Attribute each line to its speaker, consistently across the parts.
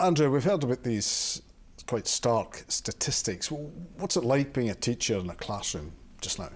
Speaker 1: Andrea, we've heard about these quite stark statistics. What's it like being a teacher in a classroom just now?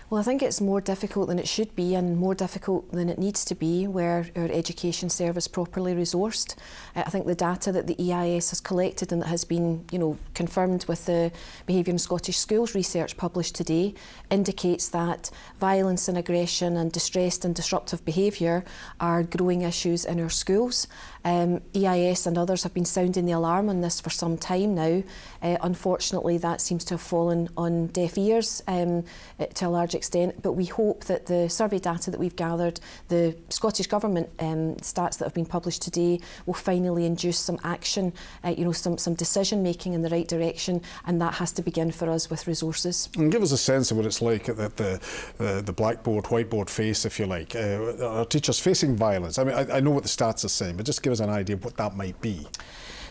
Speaker 2: Well, I think it's more difficult than it should be and more difficult than it needs to be where our education service properly resourced. I think the data that the EIS has collected and that has been, confirmed with the Behaviour in Scottish Schools research published today indicates that violence and aggression and distressed and disruptive behaviour are growing issues in our schools. EIS and others have been sounding the alarm on this for some time now. Unfortunately, that seems to have fallen on deaf ears to a large extent, but we hope that the survey data that we've gathered, the Scottish Government stats that have been published today, will finally induce some action, some decision making in the right direction, and that has to begin for us with resources. And
Speaker 1: give us a sense of what it's like at the blackboard, whiteboard face, if you like. Are teachers facing violence? I mean, I know what the stats are saying, but just give us an idea of what that might be.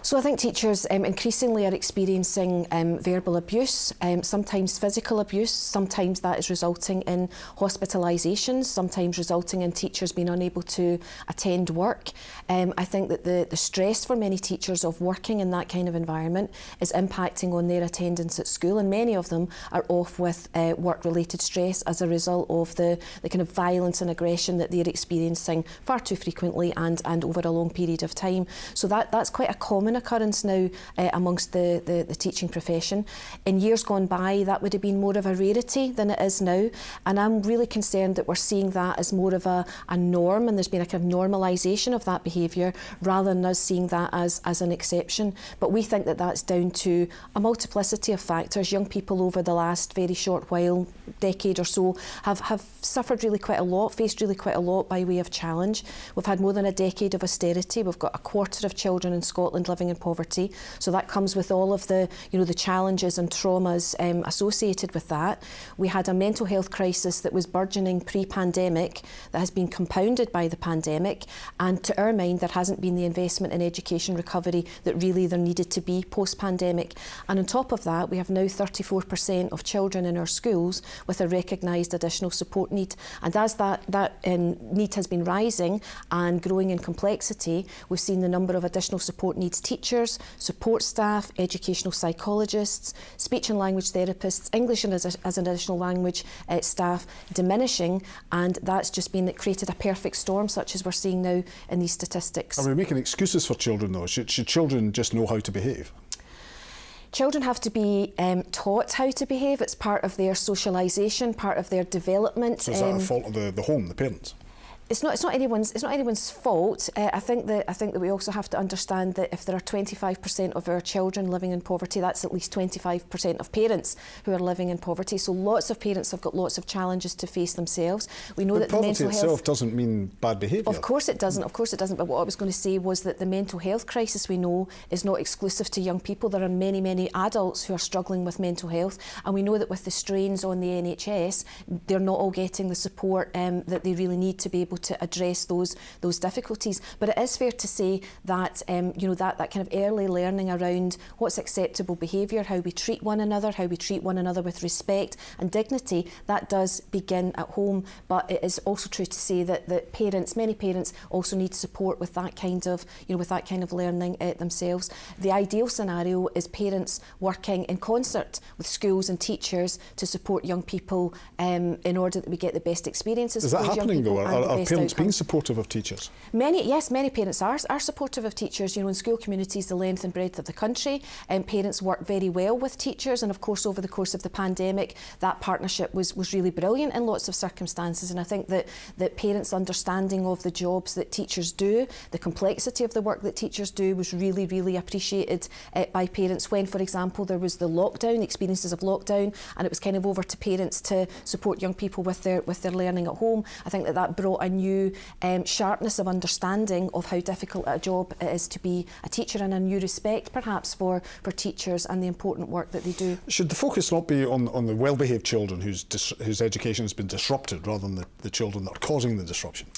Speaker 2: So I think teachers increasingly are experiencing verbal abuse, sometimes physical abuse, sometimes that is resulting in hospitalisations, sometimes resulting in teachers being unable to attend work. I think that the stress for many teachers of working in that kind of environment is impacting on their attendance at school, and many of them are off with work-related stress as a result of the kind of violence and aggression that they're experiencing far too frequently and over a long period of time. So that's quite a common occurrence now amongst the teaching profession. In years gone by, that would have been more of a rarity than it is now, and I'm really concerned that we're seeing that as more of a norm, and there's been a kind of normalisation of that behaviour rather than us seeing that as an exception. But we think that that's down to a multiplicity of factors. Young people over the last very short while, decade or so, have suffered really quite a lot, faced really quite a lot by way of challenge. We've had more than a decade of austerity. We've got a quarter of children in Scotland living in poverty, so that comes with all of the the challenges and traumas associated with that. We had a mental health crisis that was burgeoning pre-pandemic that has been compounded by the pandemic, and to our mind there hasn't been the investment in education recovery that really there needed to be post-pandemic. And on top of that, we have now 34% of children in our schools with a recognised additional support need, and as that need has been rising and growing in complexity, we've seen the number of additional support needs teachers, support staff, educational psychologists, speech and language therapists, English as an additional language staff diminishing, and that's just created a perfect storm such as we're seeing now in these statistics.
Speaker 1: Are we making excuses for children though? Should children just know how to behave?
Speaker 2: Children have to be taught how to behave. It's part of their socialisation, part of their development.
Speaker 1: So is that a fault of the home, the parents?
Speaker 2: It's not anyone's fault. I think that we also have to understand that if there are 25% of our children living in poverty, that's at least 25% of parents who are living in poverty. So lots of parents have got lots of challenges to face themselves. We know that the mental health
Speaker 1: itself doesn't mean bad behaviour.
Speaker 2: Of course it doesn't. Of course it doesn't. But what I was going to say was that the mental health crisis we know is not exclusive to young people. There are many adults who are struggling with mental health, and we know that with the strains on the NHS, they're not all getting the support that they really need to be able to address those difficulties. But it is fair to say that that kind of early learning around what's acceptable behaviour, how we treat one another, with respect and dignity, that does begin at home. But it is also true to say that many parents also need support with that kind of learning themselves. The ideal scenario is parents working in concert with schools and teachers to support young people in order that we get the best experiences.
Speaker 1: Is that happening though? Are parents being supportive of teachers?
Speaker 2: Many parents are supportive of teachers. In school communities the length and breadth of the country, parents work very well with teachers, and of course over the course of the pandemic that partnership was really brilliant in lots of circumstances. And I think that parents' understanding of the jobs that teachers do, the complexity of the work that teachers do, was really appreciated by parents when, for example, there was the lockdown, experiences of lockdown, and it was kind of over to parents to support young people with their learning at home. I think that brought a new sharpness of understanding of how difficult a job it is to be a teacher, and a new respect perhaps for teachers and the important work that they do.
Speaker 1: Should the focus not be on the well-behaved children whose education has been disrupted rather than the children that are causing the disruption?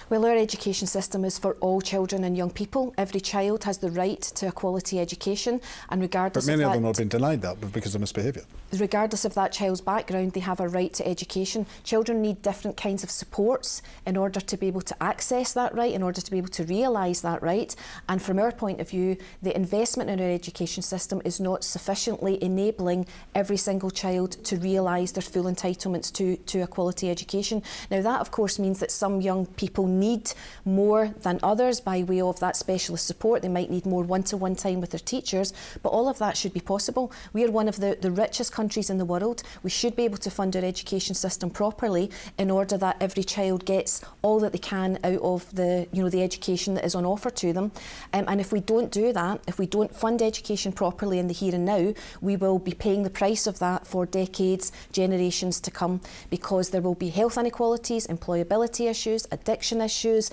Speaker 2: Well, our education system is for all children and young people. Every child has the right to a quality education, and regardless
Speaker 1: But many
Speaker 2: of
Speaker 1: of
Speaker 2: that,
Speaker 1: them have been denied that because of misbehaviour.
Speaker 2: regardless of that child's background, they have a right to education. Children need different kinds of supports in order to be able to access that right, in order to be able to realise that right. And from our point of view, the investment in our education system is not sufficiently enabling every single child to realise their full entitlements to a quality education. Now, that of course means that some young people need more than others by way of that specialist support. They might need more one-to-one time with their teachers, but all of that should be possible. We are one of the richest countries in the world. We should be able to fund our education system properly in order that every child gets all that they can out of the education that is on offer to them. And if we don't do that, if we don't fund education properly in the here and now, we will be paying the price of that for decades, generations to come, because there will be health inequalities, employability issues, addiction issues,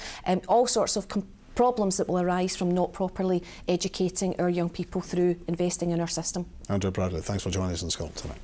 Speaker 2: all sorts of problems that will arise from not properly educating our young people through investing in our system.
Speaker 1: Andrea Bradley, thanks for joining us in Scotland tonight.